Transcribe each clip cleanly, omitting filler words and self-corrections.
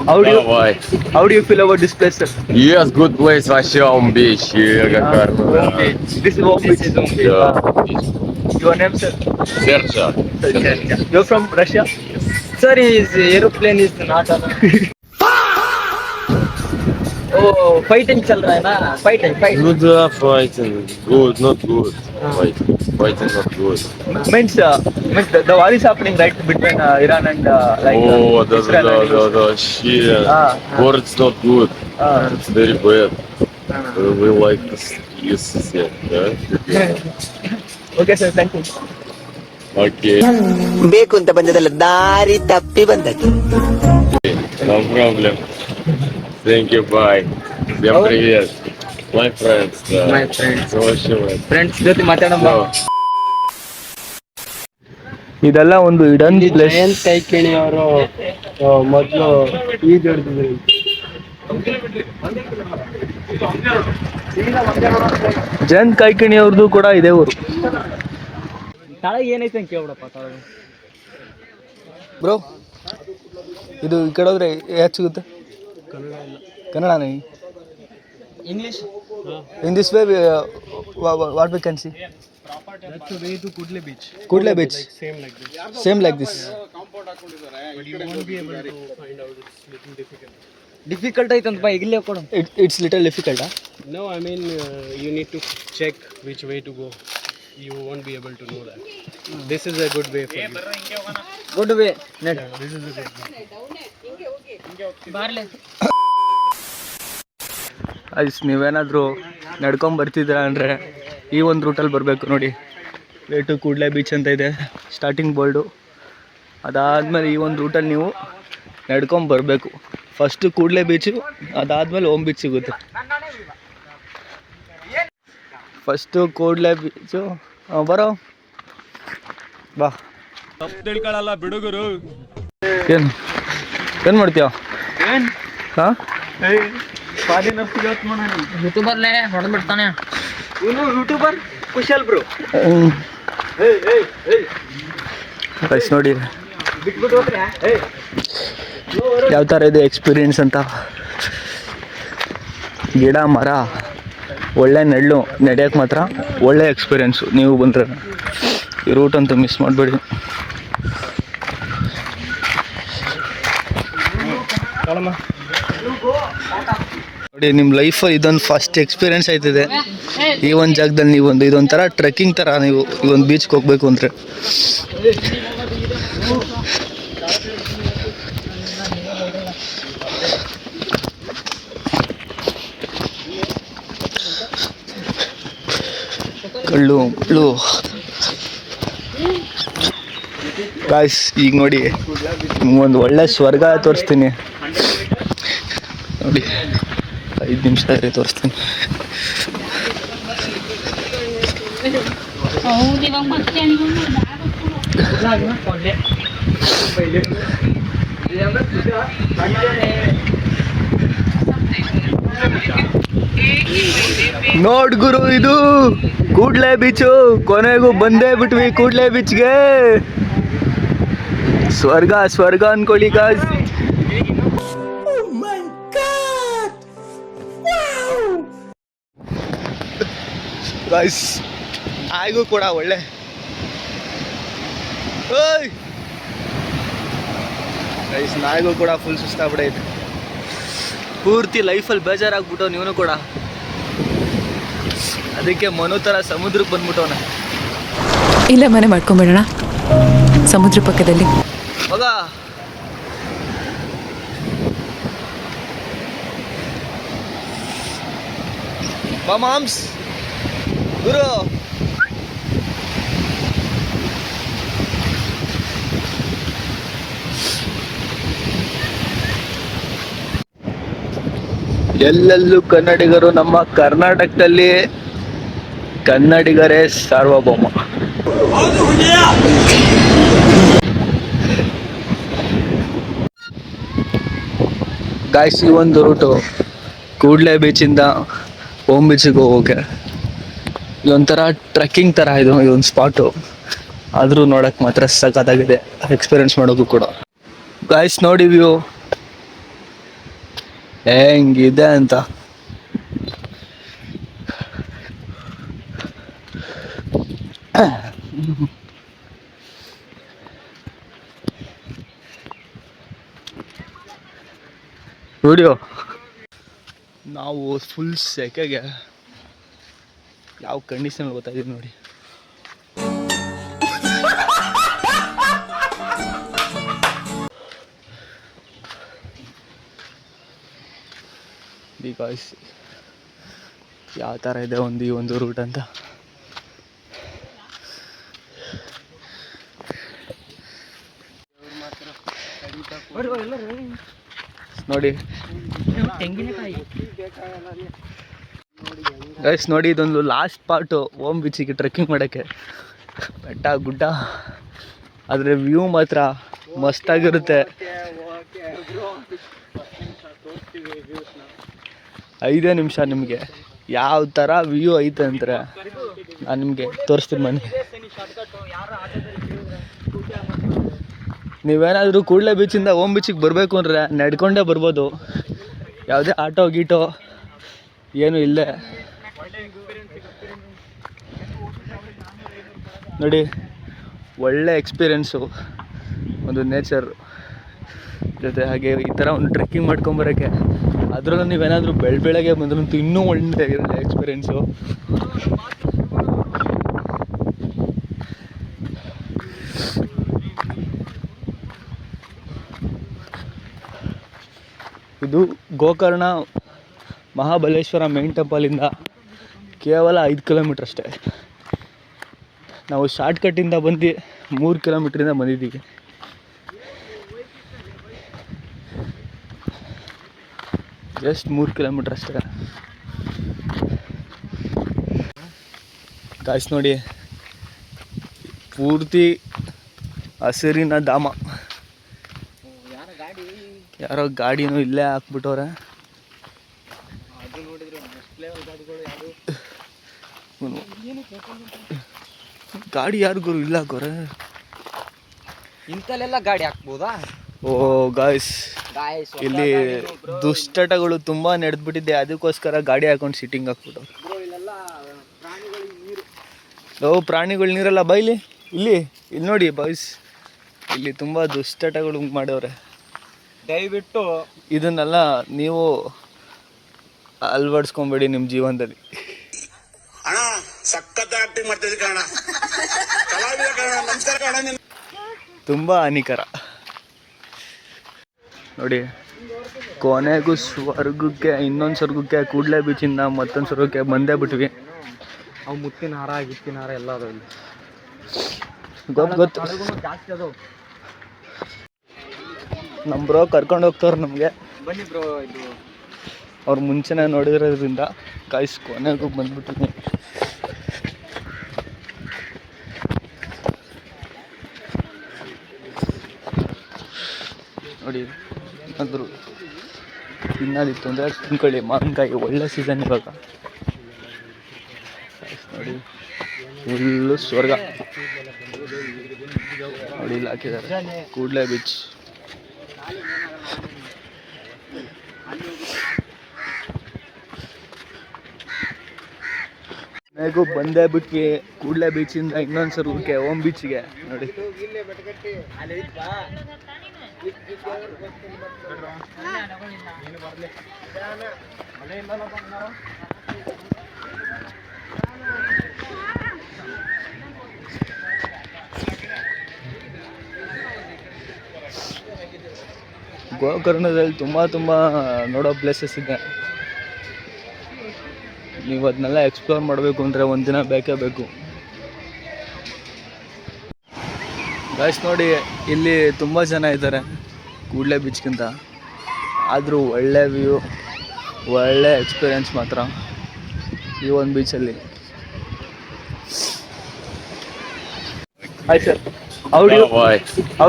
How do you Давай. how do you feel about this place, sir? Yes, good place, вообще on beach. Home beach. This is home beach. Yeah. Your name, sir? Sergio. You're from Russia? Sir, his aeroplane is not on. Oh, fighting चल रहा है ना, fight. Ну да, fighting. Good, not good. Fighting not good. Means the war is happening right between Iran and Oh, Israel and US. shit. Ah, War is not good. ah. It's very bad. We like this. Yes, yeah. Okay, sir. Thank you. Okay, ಬೇಕು ಅಂತ ಬಂದದಲ್ಲ ದಾರಿ ತಪ್ಪಿ ಬಂದದ್ದು. no problem. Thank you, bye. Всем привет. My friends. My friends. Вообще, Friends ಜೊತೆ ಮಾತಾಡೋಣ. Ciao. ಇದೆಲ್ಲ ಒಂದು ಇಡನ್ place. Jayant Kaikini ಅವರು ಮೊದಲು ಈಜು ಹಿಡಿದಿದ್ರು. ಜಯಂತ್ ಕಾಯ್ಕಿಣಿ ಅವ್ರದ್ದು ಕೂಡ ಇದೆ ಊರು. ತಳಗ ಏನೈತೆ ಅಂತ ಕೇಳ್ಬಿಡಪ್ಪ ತಳಗ. ಬ್ರೋ, ಇದು ಈ ಕಡೆ ಹೋದ್ರೆ ಯಾಕೆ ಸಿಗುತ್ತೆ? ಕನ್ನಡನೇ. English. In this way what we can see? That's the way to Kudle Beach. Kudle Beach. Same like this. Same like this. But you won't be able to find out. It's little difficult. Difficult ಐತಂತ ಬಾ ಇಗ್ಲೇ ಕೊಡು. It's little difficult, huh? No, I mean you need to check which way to go. You won't be able to know that. This is a good way for you. Good way. Net. Yeah, this is a good way. Barley. ಐಸ್ ನೀವೇನಾದರೂ ನಡ್ಕೊಂಡು ಬರ್ತಿದ್ದೀರಾ ಅಂದರೆ ಈ ಒಂದು ರೂಟಲ್ಲಿ ಬರಬೇಕು ನೋಡಿ. Way to ಕೂಡ್ಲೆ beach ಅಂತ ಇದೆ ಸ್ಟಾರ್ಟಿಂಗ್ ಬೋರ್ಡು. ಅದಾದಮೇಲೆ ಈ ಒಂದು ರೂಟಲ್ಲಿ ನೀವು ನಡ್ಕೊಂಡು ಬರಬೇಕು. ಫಸ್ಟು ಕೂಡ್ಲೆ ಬೀಚು, ಅದಾದಮೇಲೆ ಓಮ್ ಬೀಚ್ ಸಿಗುತ್ತೆ. ಫಸ್ಟು ಕೂಡ್ಲೆ ಬೀಚು. ಬರೋ ಬಾ. ತಿಳ್ಕೊಳ್ಳಲ್ಲ ಬಿಡುಗರು. ಏನು ಮಾಡ್ತೀಯ? ಹಾಂ, ಯೂಟ್ಯೂಬರ್ಲೆ ಹೊಡೆದ್ಬಿಡ್ತಾನೆ ಇವನು ಯೂಟ್ಯೂಬರ್ ಕುಶಲ್ ಬ್ರೋ. ಗೈಸ್ ನೋಡಿ ಯಾವ ಥರ ಇದೆ ಎಕ್ಸ್ಪೀರಿಯನ್ಸ್ ಅಂತ. ಗಿಡ ಮರ ಒಳ್ಳೆ ನೆರಳು, ನಡೆಯೋಕ್ಕೆ ಮಾತ್ರ ಒಳ್ಳೆ ಎಕ್ಸ್ಪೀರಿಯೆನ್ಸು. ನೀವು ಬಂದರೆ ಈ ರೂಟ್ ಅಂತೂ ಮಿಸ್ ಮಾಡಬೇಡಿ. ನೋಡಿ, ನಿಮ್ಮ ಲೈಫಲ್ಲಿ ಇದೊಂದು ಫಸ್ಟ್ ಎಕ್ಸ್ಪೀರಿಯೆನ್ಸ್ ಆಯ್ತಿದೆ. ಈ ಒಂದು ಜಾಗದಲ್ಲಿ ನೀವೊಂದು ಇದೊಂಥರ ಟ್ರೆಕ್ಕಿಂಗ್ ಥರ ನೀವು ಈ ಒಂದು ಬೀಚ್ಗೆ ಹೋಗ್ಬೇಕು ಅಂದರೆ. ಕಳ್ಳು ಮುಳ್ಳು ಗಾಯ್ಸ್. ಈಗ ನೋಡಿ ನಿಮ್ಗೊಂದು ಒಳ್ಳೆ ಸ್ವರ್ಗ ತೋರಿಸ್ತೀನಿ ನೋಡಿ. 5 ನಿಮಿಷ ತೋರಿಸ್ತೀನಿ. ನೋಡ್ ಗುರು, ಇದು ಕೂಡ್ಲೆ ಬೀಚು. ಕೊನೆಗೂ ಬಂದೇ ಬಿಟ್ವಿ ಕೂಡ್ಲೆ ಬೀಚ್ಗೆ. ಸ್ವರ್ಗ ಅನ್ಕೊಳ್ಳಿ ಗಾಯ್ಸ್. ಗೈಸ್ ಆಗೂ ಕೂಡ ಒಳ್ಳೆ ಗೈಸ್ ನಾಯಿಗೂ ಕೂಡ ಫುಲ್ ಸುಸ್ತಾಗ್ಬಿಡೈತೆ. ಪೂರ್ತಿ ಲೈಫಲ್ಲಿ ಬೇಜಾರಾಗ್ಬಿಟ್ಟು ನೀವನು ಕೂಡ. ಅದಕ್ಕೆ ಮನು ಥರ ಸಮುದ್ರಕ್ಕೆ ಬಂದ್ಬಿಟ್ಟವನ. ಇಲ್ಲ, ಮನೆ ಮಾಡ್ಕೊಂಬಿಡೋಣ ಸಮುದ್ರ ಪಕ್ಕದಲ್ಲಿ. ಮಗ ಮಾಮ್ಸ್ ಗುರು. ಎಲ್ಲೆಲ್ಲೂ ಕನ್ನಡಿಗರು. ನಮ್ಮ ಕರ್ನಾಟಕದಲ್ಲಿ ಕನ್ನಡಿಗರೇ ಸಾರ್ವಭೌಮ. ಗಾಯ್ಸ್, ಈ ಒಂದು ರೂಟು ಕೂಡ್ಲೆ ಬೀಚಿಂದ ಓಮ್ ಬೀಚಿಗೆ ಹೋಗೋಕೆ ಇದೊಂಥರ ಟ್ರೆಕ್ಕಿಂಗ್ ಥರ ಇದೊಂದು ಸ್ಪಾಟು. ಆದರೂ ನೋಡೋಕ್ಕೆ ಮಾತ್ರ ಸಖತ್ತಾಗಿದೆ, ಎಕ್ಸ್ಪೀರಿಯೆನ್ಸ್ ಮಾಡೋಕ್ಕೂ ಕೂಡ. ಗಾಯ್ಸ್ ನೋಡಿ ವ್ಯೂ ಹೆಂಗಿದೆ ಅಂತ. ವಿಡಿಯೋ ನಾವು ಫುಲ್ ಸೆಕೆಗೆ ಯಾವ ಕಂಡೀಷನ್ ಗೊತ್ತಾ ಇದೀವಿ ನೋಡಿ. ಬಿಕಾಸ್ ಯಾವ ಥರ ಇದೆ ಈ ಒಂದು ರೂಟ್ ಅಂತ. ನೋಡಿ ಗೈಸ್, ನೋಡಿ ಇದೊಂದು ಲಾಸ್ಟ್ ಪಾರ್ಟು ಓಮ್ ಬೀಚಿಗೆ ಟ್ರೆಕ್ಕಿಂಗ್ ಮಾಡೋಕ್ಕೆ. ಬೆಟ್ಟ ಗುಡ್ಡ, ಆದರೆ ವ್ಯೂ ಮಾತ್ರ ಮಸ್ತಾಗಿರುತ್ತೆ. 5 ನಿಮಿಷ ನಿಮಗೆ ಯಾವ ಥರ ವ್ಯೂ ಐತೆ ಅಂದರೆ ನಾನು ನಿಮಗೆ ತೋರಿಸ್ತೀನಿ ಬನ್ನಿ. ನೀವೇನಾದರೂ ಕೂಡಲೇ ಬೀಚಿಂದ ಓಮ್ ಬೀಚಿಗೆ ಬರಬೇಕು ಅಂದರೆ ನಡ್ಕೊಂಡೇ ಬರ್ಬೋದು. ಯಾವುದೇ ಆಟೋ ಗೀಟೋ ಏನೂ ಇಲ್ಲೇ. ನೋಡಿ, ಒಳ್ಳೆ ಎಕ್ಸ್ಪೀರಿಯೆನ್ಸು, ಒಂದು ನೇಚರ್ ಜೊತೆ ಹಾಗೆ ಈ ಥರ ಒಂದು ಟ್ರೆಕ್ಕಿಂಗ್ ಮಾಡ್ಕೊಂಬರೋಕ್ಕೆ. ಅದರಲ್ಲೂ ನೀವೇನಾದರೂ ಬೆಳಗ್ಗೆ ಬಂದ್ರಂತೂ ಇನ್ನೂ ಒಳ್ಳೆ ಎಕ್ಸ್ಪೀರಿಯೆನ್ಸು. ಇದು ಗೋಕರ್ಣ ಮಹಾಬಲೇಶ್ವರ ಮೇನ್ ಟೆಂಪಲಿಂದ ಕೇವಲ 5 ಕಿಲೋಮೀಟ್ರ್ ಅಷ್ಟೇ. ನಾವು ಶಾರ್ಟ್ಕಟ್ಟಿಂದ ಬಂದು 3 ಕಿಲೋಮೀಟ್ರಿಂದ ಬಂದಿದ್ದೀವಿ. ಜಸ್ಟ್ 3 ಕಿಲೋಮೀಟ್ರ್ ಅಷ್ಟೇ. ಕಾಯ್ಸ್ ನೋಡಿ, ಪೂರ್ತಿ ಹಸಿರಿನ ಧಾಮ. ಯಾರೋ ಗಾಡಿನೂ ಇಲ್ಲೇ ಹಾಕ್ಬಿಟ್ಟವ್ರೆ. ಗಾಡಿ ಯಾರಿಗೂ ಇಲ್ಲ ಹಾಕೋರೆ. ಇಂಥಲ್ಲೆಲ್ಲ ಗಾಡಿ ಹಾಕ್ಬೋದಾ? ಓ ಗಾಯ್ಸ್, ಇಲ್ಲಿ ದುಶ್ಚಟಗಳು ತುಂಬ ನಡೆದ್ಬಿಟ್ಟಿದೆ. ಅದಕ್ಕೋಸ್ಕರ ಗಾಡಿ ಹಾಕೊಂಡು ಸಿಟ್ಟಿಂಗ್ ಹಾಕ್ಬಿಟ್ಟು. ಪ್ರಾಣಿಗಳು ನೀರಲ್ಲ ಬೈಲಿ. ಇಲ್ಲಿ ನೋಡಿ ಬಾಯ್ಸ್, ಇಲ್ಲಿ ತುಂಬ ದುಶ್ಚಟಗಳು ಮಾಡವ್ರೆ. ದಯವಿಟ್ಟು ಇದನ್ನೆಲ್ಲ ನೀವು ಅಳವಡಿಸ್ಕೊಂಬೇಡಿ ನಿಮ್ಮ ಜೀವನದಲ್ಲಿ. ತುಂಬ ಹಾನಿಕರ. ನೋಡಿ, ಕೊನೆಗೂ ಸ್ವರ್ಗಕ್ಕೆ, ಇನ್ನೊಂದು ಸ್ವರ್ಗಕ್ಕೆ, ಕೂಡಲೇ ಬೀಚಿಂದ ಮತ್ತೊಂದು ಸ್ವರ್ಗಕ್ಕೆ ಬಂದೇ ಬಿಟ್ವಿ. ಅವು ಮುತ್ತಿನ ಹಾರ ಗಿತ್ತಿನ ಹಾರ ಎಲ್ಲ ಅದಾವ ಇಲ್ಲಿ. ಗೊತ್ತು ಜಾಸ್ತಿ ಅದಾವ. ನಮ್ಮ ಬ್ರೋ ಕರ್ಕೊಂಡು ಹೋಗ್ತವ್ರು ನಮಗೆ. ಬನ್ನಿ ಬ್ರೋ, ಇದು ಅವ್ರು ಮುಂಚೆನೇ ನೋಡಿರೋದ್ರಿಂದ ಕಾಯ್ಸ್ ಕೊನೆಗೂ ಬಂದ್ಬಿಟ್ಟಿನಿ. ನೋಡಿ, ಅಂದರು ತಿನ್ನೋದಿತ್ತು ಅಂದರೆ ತಿನ್ಕೊಳ್ಳಿ. ಮಾವಿನಕಾಯಿ ಒಳ್ಳೆ ಸೀಸನ್ ಇವಾಗ. ನೋಡಿ, ಫುಲ್ಲು ಸ್ವರ್ಗ. ನೋಡಿ, ಇಲ್ಲಿ ಹಾಕಿದ್ದಾರೆ ಕೂಡಲೇ ಬೀಚ್. ಹೇಗೂ ಬಂದೇ ಬಿಟ್ವಿ ಕೂಡಲೇ ಬೀಚಿಂದ ಇನ್ನೊಂದು ಸ್ವರ್ಗಕ್ಕೆ, ಓಮ್ ಬೀಚಿಗೆ. ನೋಡಿ, ಗೋಕರ್ಣದಲ್ಲಿ ತುಂಬ ನೋಡೋ ಪ್ಲೇಸಸ್ ಇದೆ. ನೀವು ಅದನ್ನೆಲ್ಲ ಎಕ್ಸ್ಪ್ಲೋರ್ ಮಾಡಬೇಕು ಅಂದರೆ ಒಂದಿನ ಬೇಕೇ ಬೇಕು. ಗಾಯ್ಸ್ ನೋಡಿ, ಇಲ್ಲಿ ತುಂಬ ಜನ ಇದ್ದಾರೆ ಕೂಡಲೇ ಬೀಚ್ಗಿಂತ. ಆದರೂ ಒಳ್ಳೆ ವ್ಯೂ, ಒಳ್ಳೆ ಎಕ್ಸ್ಪೀರಿಯೆನ್ಸ್ ಮಾತ್ರ ಈ ಒಂದು ಬೀಚಲ್ಲಿ. Hi sir, how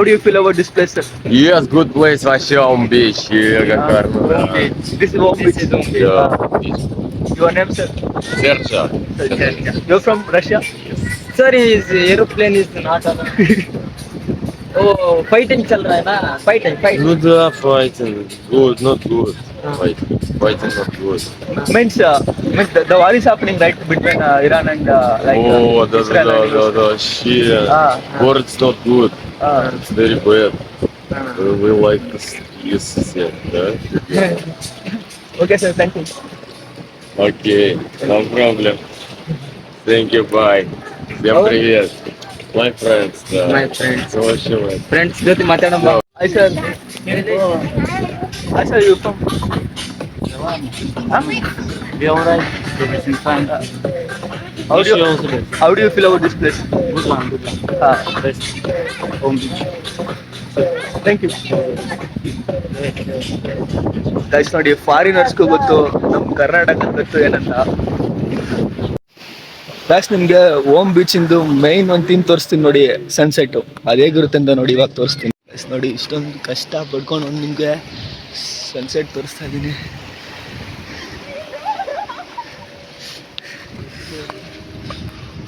do you feel about this place, sir? Yes, good place, вообще on beach. Okay. This is Om Beach. Your name, sir? Sergio. You're from Russia? Sir, his aeroplane is not on. ओ fighting चल रहा है ना fighting No, the fighting. Good, not good. Fighting not good. Means the war is happening right between Iran and Israel and US. The shit. Ah. War it's not good. Ah. It's very bad. We like this. Yes, yeah. Okay, sir. Thank you. Okay, no problem. Thank you, bye. Всем привет. My friends. My friends. Вообще, friends ಜೊತೆ ಮಾತಾಡೋಣ Hi, sir. Hi, sir. You from? Huh? How do you feel about this place? Thank you. Guys ನೋಡಿ ಫಾರಿನರ್ಸ್ಗೂ ಗೊತ್ತು ನಮ್ಮ ಕರ್ನಾಟಕ ಗೊತ್ತು ಏನಂತ. Guys ನಿಮಗೆ ohm ಬೀಚಿಂದು main ಒಂದು theme ತೋರಿಸ್ತೀನಿ ನೋಡಿ, ಸನ್ಸೆಟ್ಟು. ಅದು ಹೇಗಿರುತ್ತೆ ಅಂತ ನೋಡಿ ಇವಾಗ ತೋರಿಸ್ತೀನಿ. ಗೈಸ್ ನೋಡಿ ಇಷ್ಟೊಂದು ಕಷ್ಟ ಪಡ್ಕೊಂಡು ಒಂದು ನಿಮಗೆ ಸನ್ಸೆಟ್ ತೋರಿಸ್ತಾ ಇದ್ದೀನಿ.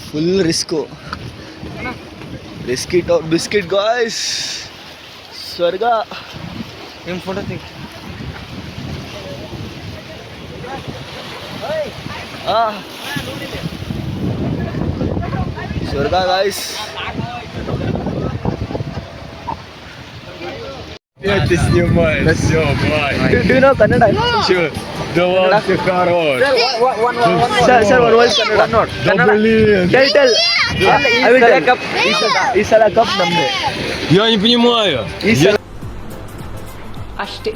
Full risk, biscuit biscuit guys, ಸ್ವರ್ಗ. ನಿಮ್ಮ ಫೋಟೋ ತೆಗಿ ಸ್ವರ್ಗ guys. Это снимает, все, бай. Do you know Kannada? Че, давай ты хорош. Sir, one word Kannada. Да блин, Tell. I will tell. Cup. ಈ ಸಲ ಕಪ್ ನಮ್ದೆ. я не понимаю. ಈ ಸಲ ಅಷ್ಟೇ.